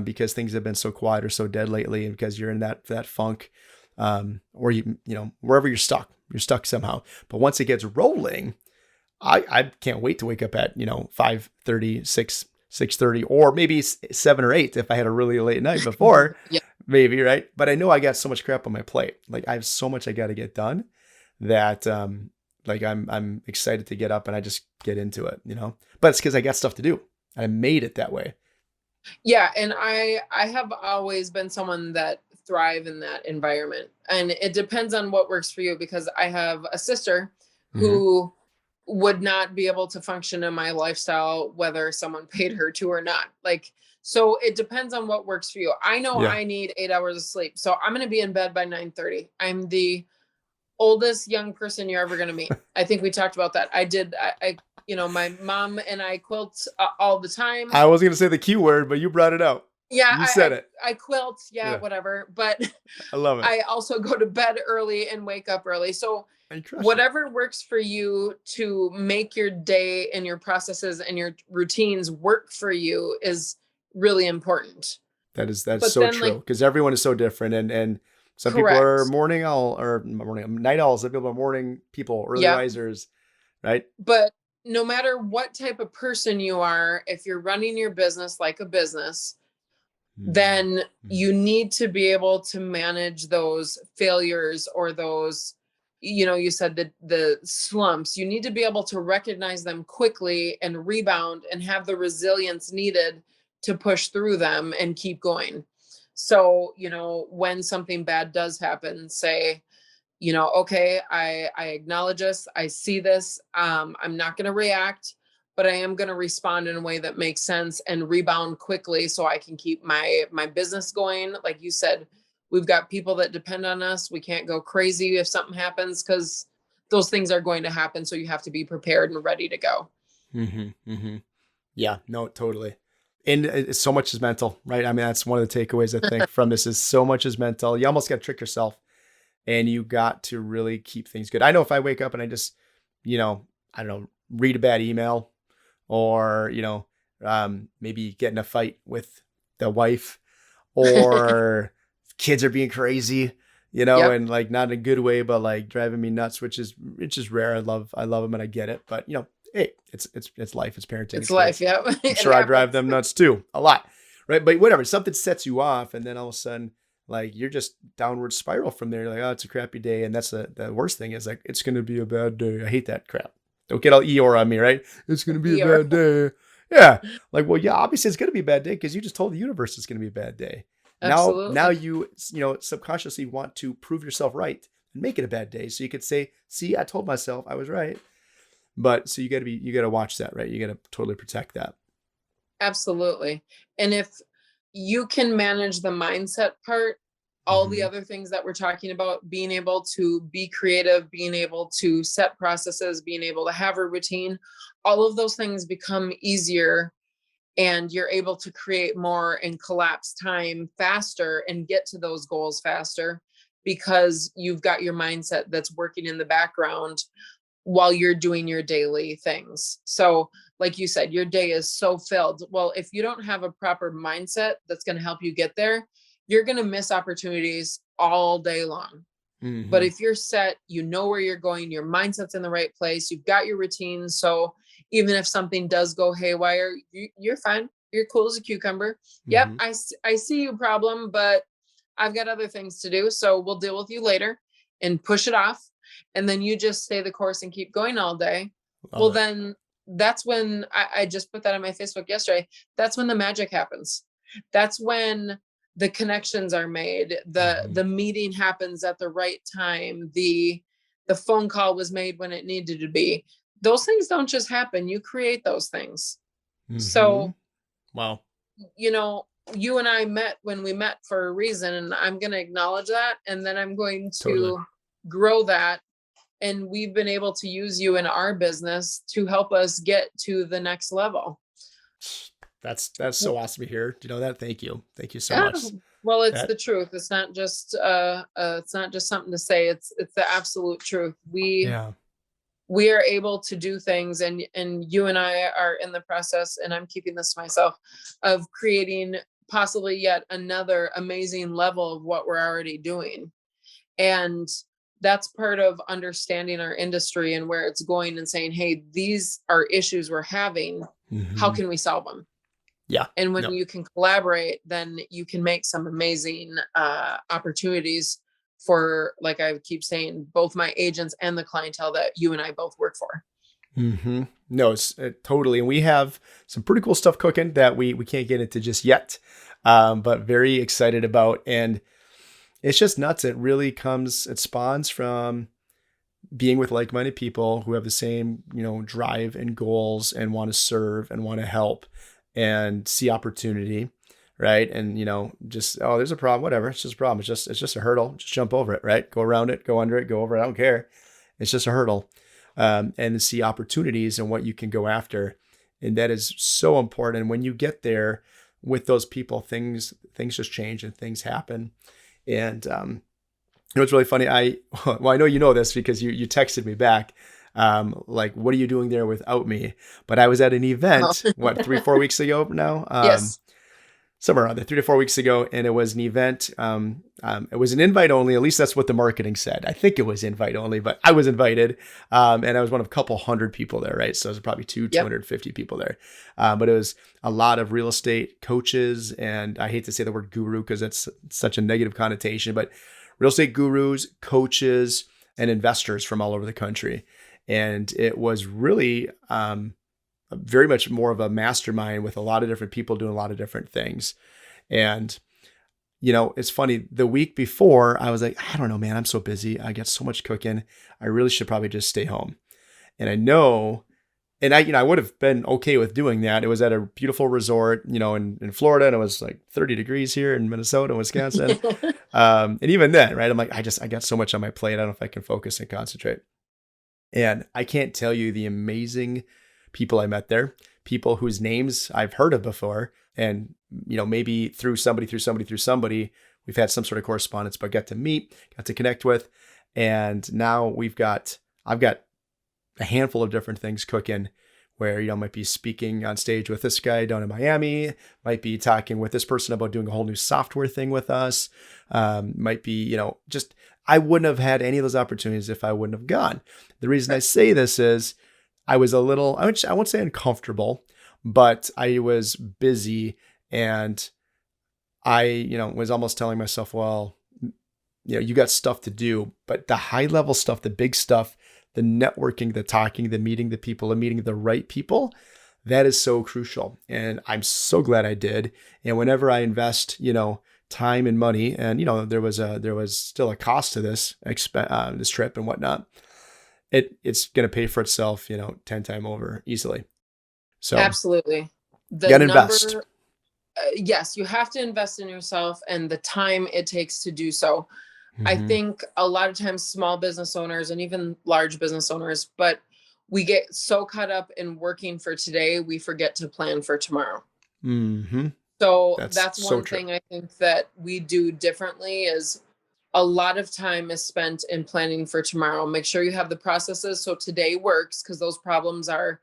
because things have been so quiet or so dead lately, and because you're in that funk, or wherever you're stuck somehow. But once it gets rolling, I can't wait to wake up at 5:30, 6:30, or maybe 7 or 8 if I had a really late night before. Yeah. Maybe, right? But I know I got so much crap on my plate. Like, I have so much I got to get done that like I'm excited to get up and I just get into it, But it's because I got stuff to do. I made it that way. Yeah, and I have always been someone that thrive in that environment. And it depends on what works for you, because I have a sister Mm-hmm. who would not be able to function in my lifestyle whether someone paid her to or not. Like, so it depends on what works for you. I know Yeah. I need 8 hours of sleep. So I'm going to be in bed by 9:30. I'm the oldest young person you're ever going to meet. I think we talked about that. My mom and I quilt all the time. I was going to say the Q word, but you brought it out. Yeah, You said it. I quilt, yeah, Yeah. whatever. But I love it. I also go to bed early and wake up early. So And you crush it. whatever works for you to make your day and your processes and your routines work for you is really important. That's But so then, true, like, because everyone is so different, and some people are correct. morning owl or night owls. Some people are morning people, early Yeah. risers, right? But no matter what type of person you are, if you're running your business like a business, then Mm-hmm. you need to be able to manage those failures, or those, you said the slumps. You need to be able to recognize them quickly and rebound and have the resilience needed to push through them and keep going. So, when something bad does happen, say, okay, I acknowledge this, I see this, I'm not going to react, but I am going to respond in a way that makes sense and rebound quickly so I can keep my business going. Like you said, we've got people that depend on us. We can't go crazy if something happens, because those things are going to happen. So you have to be prepared and ready to go. Mm-hmm. Mm-hmm. Yeah, no, totally. And so much is mental, right? I mean, that's one of the takeaways I think from this is so much is mental. You almost got to trick yourself, and you got to really keep things good. I know if I wake up and I just, I don't know, read a bad email, or, maybe get in a fight with the wife, or kids are being crazy, Yep. and like not in a good way, but like driving me nuts, which is rare. I love them and I get it, but hey, it's life, it's parenting, It's it's life. kids. Yeah. I'm It sure I drive happens. them nuts too, a lot, right? But whatever, something sets you off, and then all of a sudden, like, you're just downward spiral from there. You're like, oh, it's a crappy day, and that's the worst thing is, like, it's going to be a bad day. I hate that crap. Don't get all Eeyore on me, right? It's going to be a Eeyore. bad day. Yeah. Like, well, yeah, obviously it's going to be a bad day because you just told the universe it's going to be a bad day. Now Absolutely. you subconsciously want to prove yourself right and make it a bad day. So you could say, see, I told myself I was right. But so you got to watch that, right? You got to totally protect that. Absolutely. And if you can manage the mindset part, all the Mm-hmm. other things that we're talking about, being able to be creative, being able to set processes, being able to have a routine, all of those things become easier, and you're able to create more and collapse time faster and get to those goals faster because you've got your mindset that's working in the background while you're doing your daily things. So, like you said, your day is so filled. Well, if you don't have a proper mindset that's going to help you get there, you're going to miss opportunities all day long. But Mm-hmm. if you're set, you know where you're going, your mindset's in the right place, you've got your routine. So even if something does go haywire, you're fine. You're cool as a cucumber. Yep, Mm-hmm. I see you, problem, but I've got other things to do. So we'll deal with you later and push it off. And then you just stay the course and keep going all day. Love Well, it. then that's when I just put that on my Facebook yesterday. That's when the magic happens. That's when the connections are made, Mm-hmm. the meeting happens at the right time, the phone call was made when it needed to be. Those things don't just happen, you create those things. Mm-hmm. So, Wow. you know, you and I met when we met for a reason, and I'm going to acknowledge that, and then I'm going Totally. to grow that. And we've been able to use you in our business to help us get to the next level. That's so awesome to hear. Do you know that? Thank you. Thank you so Yeah. much. Well, it's That the truth. It's not just something to say. It's the absolute truth. yeah. We are able to do things, and you and I are in the process, and I'm keeping this to myself, of creating possibly yet another amazing level of what we're already doing. And that's part of understanding our industry and where it's going and saying, hey, these are issues we're having. How Mm-hmm. can we solve them? Yeah. And when No. you can collaborate, then you can make some amazing opportunities for, like I keep saying, both my agents and the clientele that you and I both work for. Mm-hmm. No, it's totally. And we have some pretty cool stuff cooking that we can't get into just yet, but very excited about. And it's just nuts. It spawns from being with like-minded people who have the same, drive and goals and want to serve and want to help and see opportunity. Right. And, just, oh, there's a problem, whatever. It's just a problem. It's just a hurdle. Just jump over it. Right. Go around it, go under it, go over it. I don't care. It's just a hurdle. And see opportunities and what you can go after. And that is so important. And when you get there with those people, things just change and things happen. And, it's really funny. I know you know this because you texted me back. Like, what are you doing there without me? But I was at an Oh. event, 3-4 weeks ago now? Yes. Somewhere around there, 3 to 4 weeks ago. And it was an event. It was an invite only. At least that's what the marketing said. I think it was invite only, but I was invited. And I was one of a couple hundred people there, right? So it was probably Yep. 250 people there. But it was a lot of real estate coaches. And I hate to say the word guru because it's such a negative connotation, but real estate gurus, coaches, and investors from all over the country. And it was really very much more of a mastermind with a lot of different people doing a lot of different things. And, it's funny. The week before, I was like, I don't know, man, I'm so busy. I got so much cooking. I really should probably just stay home. And I know, and I would have been okay with doing that. It was at a beautiful resort, in Florida, and it was like 30 degrees here in Minnesota and Wisconsin. And even then, right, I'm like, I got so much on my plate. I don't know if I can focus and concentrate. And I can't tell you the amazing people I met there, people whose names I've heard of before. And, maybe through somebody, we've had some sort of correspondence, but got to meet, got to connect with. And now I've got a handful of different things cooking where, might be speaking on stage with this guy down in Miami, might be talking with this person about doing a whole new software thing with us. Might be, just, I wouldn't have had any of those opportunities if I wouldn't have gone. The reason I say this is I was a little, I won't say uncomfortable, but I was busy and I, was almost telling myself, well, you got stuff to do, but the high level stuff, the big stuff, the networking, the talking, the meeting the people, and meeting the right people. That is so crucial. And I'm so glad I did. And whenever I invest, time and money, and there was still a cost to this trip and whatnot. It's going to pay for itself, 10 times over easily. So Absolutely. you The got to invest. number, yes, you have to invest in yourself and the time it takes to do so. I Mm-hmm. think a lot of times small business owners and even large business owners, but we get so caught up in working for today, we forget to plan for tomorrow. Mm-hmm. So That's that's so one true. thing I think that we do differently is a lot of time is spent in planning for tomorrow. Make sure you have the processes so today works because those problems are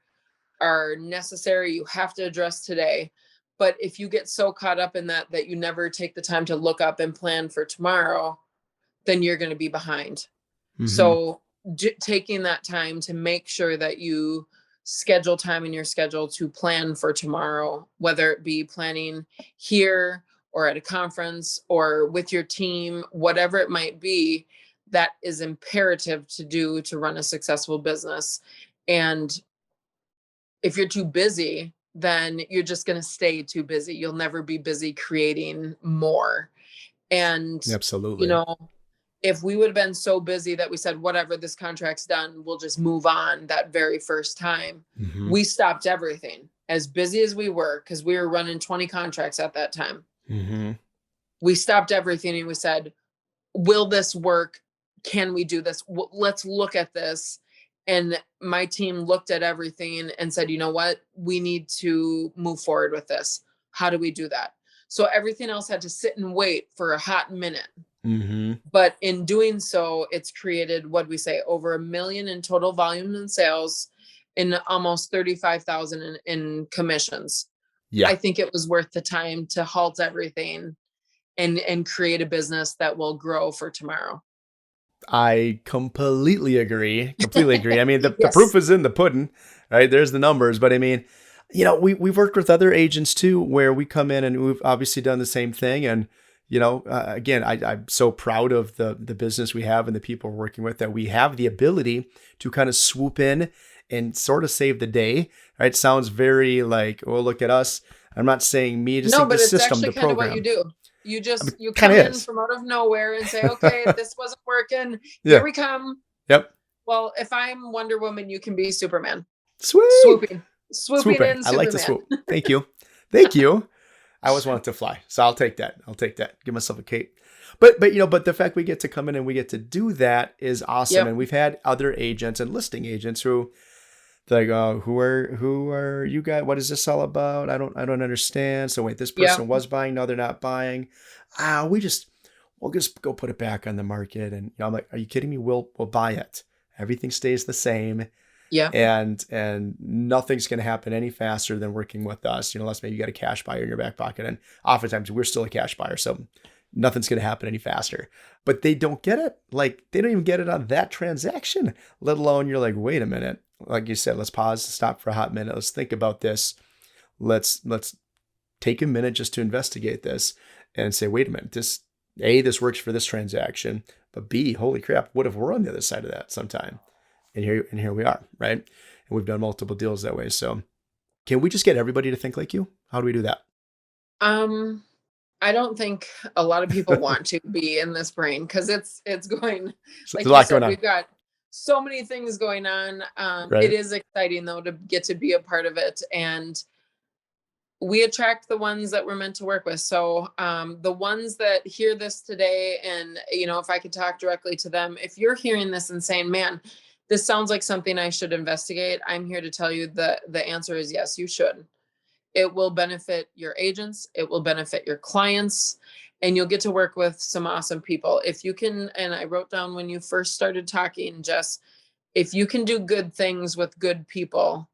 necessary. You have to address today. But if you get so caught up in that you never take the time to look up and plan for tomorrow, then you're going to be behind. Mm-hmm. So taking that time to make sure that you schedule time in your schedule to plan for tomorrow, whether it be planning here or at a conference or with your team, whatever it might be, that is imperative to do to run a successful business. And if you're too busy, then you're just going to stay too busy. You'll never be busy creating more. And, you Absolutely. know, if we would have been so busy that we said, whatever, this contract's done, we'll just move on that very first time, Mm-hmm. we stopped everything. As busy as we were, because we were running 20 contracts at that time, Mm-hmm. we stopped everything and we said, will this work? Can we do this? Let's look at this. And my team looked at everything and said, you know what? We need to move forward with this. How do we do that? So everything else had to sit and wait for a hot minute. Mm-hmm. But in doing so, it's created, what we say, over 1 million in total volume in sales and almost 35,000 in commissions. Yeah. I think it was worth the time to halt everything and create a business that will grow for tomorrow. I completely agree. Completely agree. I mean, the proof Yes. is in the pudding, right? There's the numbers. But I mean, we've worked with other agents too, where we come in and we've obviously done the same thing. And, again, I'm so proud of the business we have and the people we're working with that we have the ability to kind of swoop in and sort of save the day, right? Sounds very like, oh, look at us. I'm not saying me, just No, saying the but it's system, actually the kind of what you program. do. I mean, You kind come of in is. from out of nowhere and say, okay, this wasn't working. Here Yeah. we come. Yep. Well, if I'm Wonder Woman, you can be Superman. Sweet. Swooping Swooping. in I like the Superman. swoop. Thank you. Thank you. I always wanted to fly. So I'll take that. I'll take that. Give myself a cape. But the fact we get to come in and we get to do that is awesome. Yep. And we've had other agents and listing agents who like, who are you guys? What is this all about? I don't understand. So wait, this Yep. person was buying. No, they're not buying. We'll just go put it back on the market. And I'm like, are you kidding me? We'll buy it. Everything stays the same. Yep. And nothing's going to happen any faster than working with us, unless maybe you got a cash buyer in your back pocket. And oftentimes we're still a cash buyer, so nothing's going to happen any faster. But they don't get it. Like, they don't even get it on that transaction, let alone you're like, wait a minute. Like you said, let's pause, stop for a hot minute. Let's think about this. Let's take a minute just to investigate this and say, wait a minute, this works for this transaction, but B, holy crap, what if we're on the other side of that sometime? And here we are, right? And we've done multiple deals that way. So can we just get everybody to think like you? How do we do that? I don't think a lot of people want to be in this brain because it's going, So there's like a you lot going said, on, we've got so many things going on. It right? is exciting though to get to be a part of it, and we attract the ones that we're meant to work with. So the ones that hear this today, and if I could talk directly to them, if you're hearing this and saying, man, this sounds like something I should investigate, I'm here to tell you that the answer is yes, you should. It will benefit your agents, it will benefit your clients, and you'll get to work with some awesome people. If you can, and I wrote down when you first started talking, Jess, if you can do good things with good people,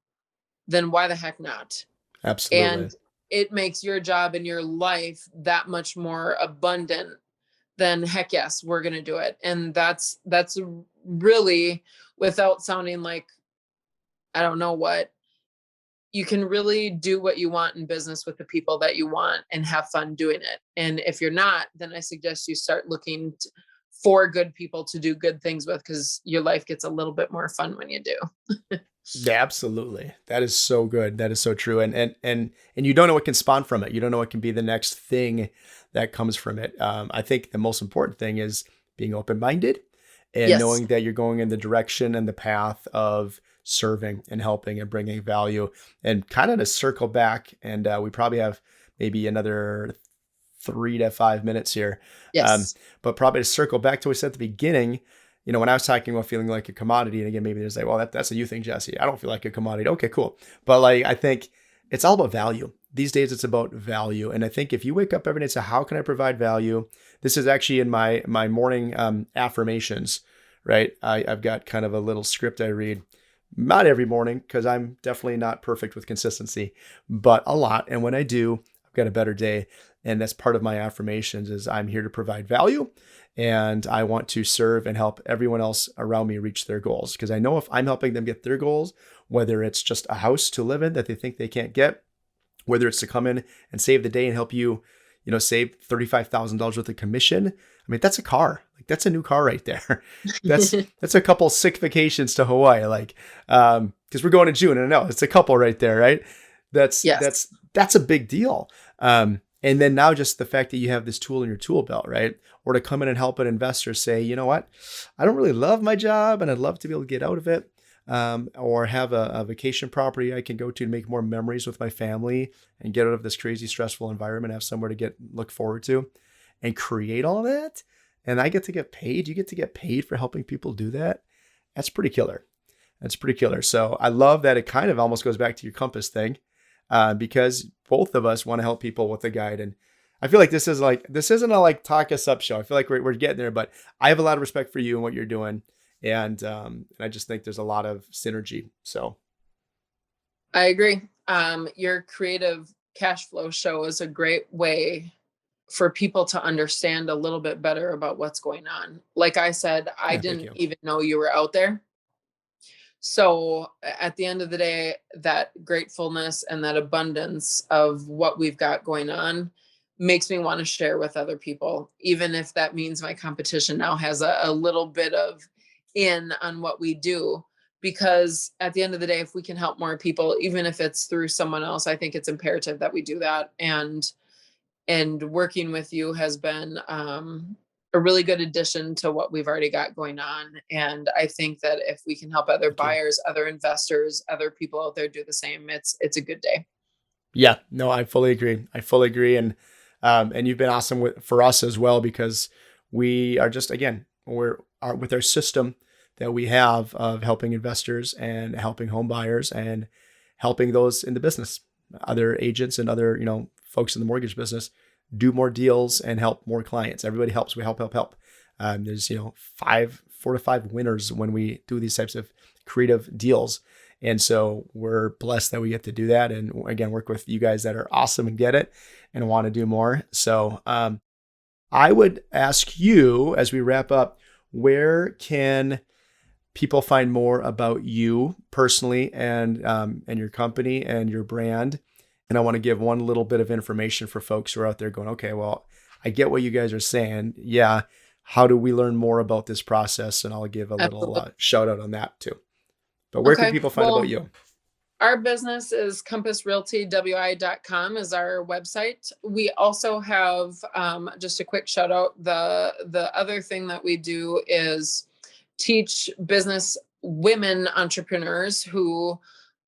then why the heck not? Absolutely. And it makes your job and your life that much more abundant. Then heck yes, we're going to do it. And that's really, without sounding like I don't know what, you can really do what you want in business with the people that you want and have fun doing it. And if you're not, then I suggest you start looking for good people to do good things with, because your life gets a little bit more fun when you do. Yeah, absolutely. That is so good. That is so true. And you don't know what can spawn from it. You don't know what can be the next thing that comes from it. I think the most important thing is being open-minded and Yes. knowing that you're going in the direction and the path of serving and helping and bringing value. And kind of to circle back, and we probably have maybe another 3 to 5 minutes here. Um, Yes. but probably to circle back to what we said at the beginning, when I was talking about feeling like a commodity, and again, maybe there's like, well, that's a you thing, Jesse. I don't feel like a commodity. Okay, cool. But like, I think it's all about value. These days, it's about value. And I think if you wake up every day and say, how can I provide value? This is actually in my morning affirmations, right? I've got kind of a little script I read, not every morning, because I'm definitely not perfect with consistency, but a lot. And when I do, I've got a better day. And that's part of my affirmations is I'm here to provide value, and I want to serve and help everyone else around me reach their goals. Because I know if I'm helping them get their goals, whether it's just a house to live in that they think they can't get, whether it's to come in and save the day and help you, save $35,000 worth of commission. I mean, that's a car. Like that's a new car right there. That's a couple sick vacations to Hawaii. Like, because we're going in June, and I know it's a couple right there, right? That's Yes. that's a big deal. And then now just the fact that you have this tool in your tool belt, right? Or to come in and help an investor say, you know what, I don't really love my job and I'd love to be able to get out of it. Or have a vacation property I can go to make more memories with my family and get out of this crazy stressful environment, have somewhere to look forward to and create all that. And I get to get paid. You get to get paid for helping people do that. That's pretty killer. That's pretty killer. So I love that it kind of almost goes back to your Compass thing. Because both of us want to help people with the guide. And I feel like this isn't a like talk us up show. I feel like we're getting there, but I have a lot of respect for you and what you're doing. And I just think there's a lot of synergy. So I agree. Your creative cash flow show is a great way for people to understand a little bit better about what's going on. Like I said, I yeah, thank didn't you. even know you were out there. So at the end of the day, that gratefulness and that abundance of what we've got going on makes me want to share with other people, even if that means my competition now has a little bit of in on what we do. Because at the end of the day, if we can help more people, even if it's through someone else, I think it's imperative that we do that. And working with you has been a really good addition to what we've already got going on. And I think that if we can help other Thank you. buyers, other investors, other people out there do the same, it's a good day. Yeah, no, I fully agree. I fully agree. And you've been awesome for us as well, because we are just, again, with our system that we have of helping investors and helping home buyers and helping those in the business, other agents and other, folks in the mortgage business do more deals and help more clients. Everybody helps. We help. There's, 4 to 5 winners when we do these types of creative deals. And so we're blessed that we get to do that. And again, work with you guys that are awesome and get it and want to do more. So I would ask you as we wrap up, where can people find more about you personally and your company and your brand? And I want to give one little bit of information for folks who are out there going, okay, well, I get what you guys are saying. Yeah. How do we learn more about this process? And I'll give a little Absolutely. shout out on that too. But where can Okay. people find about Well, you? our business is compassrealtywi.com is our website. We also have just a quick shout out. The other thing that we do is teach business women entrepreneurs who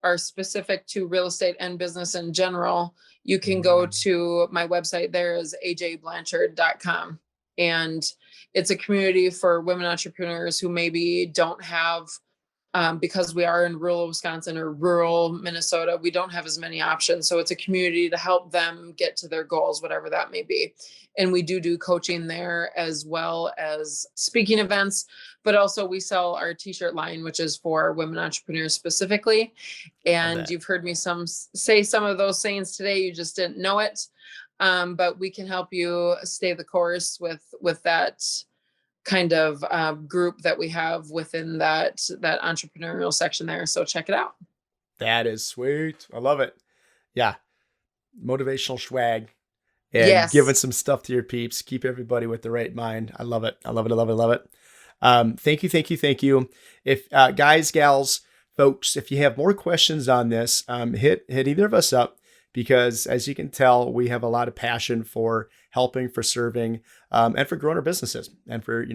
are specific to real estate and business in general. You can go to my website. There is ajblanchard.com. And it's a community for women entrepreneurs who maybe don't have, because we are in rural Wisconsin or rural Minnesota, we don't have as many options. So it's a community to help them get to their goals, whatever that may be. And we do coaching there as well as speaking events, but also we sell our t-shirt line, which is for women entrepreneurs specifically. Love And that. you've heard me say some of those sayings today, you just didn't know it. But we can help you stay the course with that kind of group that we have within that entrepreneurial section there. So check it out. That is sweet. I love it. Yeah. Motivational swag. and giving Yes. some stuff to your peeps. Keep everybody with the right mind. I love it. I love it. I love it. I love it. Thank you. Thank you. Thank you. If guys, gals, folks, if you have more questions on this, hit either of us up, because as you can tell, we have a lot of passion for helping, for serving, and for growing our businesses, and for,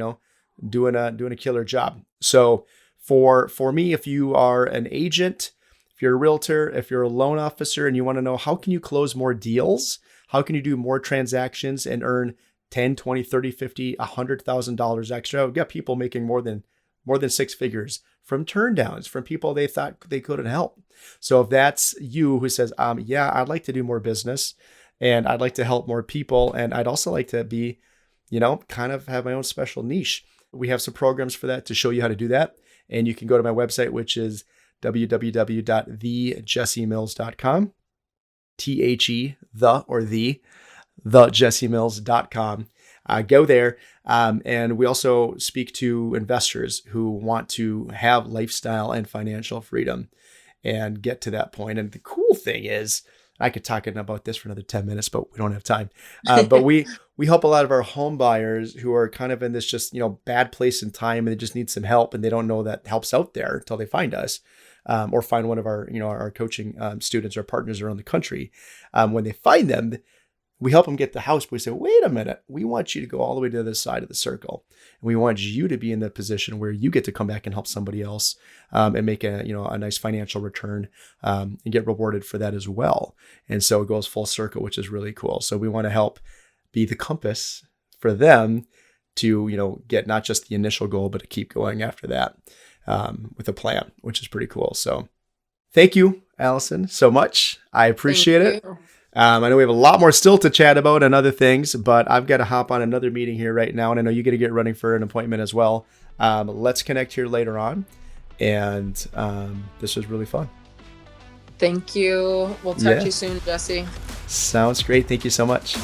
doing a killer job. So for me, if you are an agent, if you're a realtor, if you're a loan officer, and you want to know how can you close more deals, how can you do more transactions and earn 10, 20, 30, 50, $100,000 extra. We've got people making more than 6 figures from turndowns, from people they thought they couldn't help. So if that's you who says, yeah, I'd like to do more business and I'd like to help more people, and I'd also like to be, kind of have my own special niche. We have some programs for that to show you how to do that. And you can go to my website, which is www.thejessemills.com. thejessemills.com. Go there. And we also speak to investors who want to have lifestyle and financial freedom and get to that point. And the cool thing is, I could talk about this for another 10 minutes, but we don't have time. But we help a lot of our home buyers who are kind of in this just, bad place in time, and they just need some help, and they don't know that help's out there until they find us. Or find one of our, our coaching students or partners around the country. When they find them, we help them get the house, but we say, wait a minute, we want you to go all the way to the other side of the circle. And we want you to be in the position where you get to come back and help somebody else and make a nice financial return and get rewarded for that as well. And so it goes full circle, which is really cool. So we want to help be the compass for them to, get not just the initial goal, but to keep going after that. With a plan, which is pretty cool. So thank you, Alison, so much. I appreciate it. I know we have a lot more still to chat about and other things, but I've got to hop on another meeting here right now. And I know you got to get running for an appointment as well. Let's connect here later on. And this was really fun. Thank you. We'll talk to you soon, Jesse. Sounds great. Thank you so much.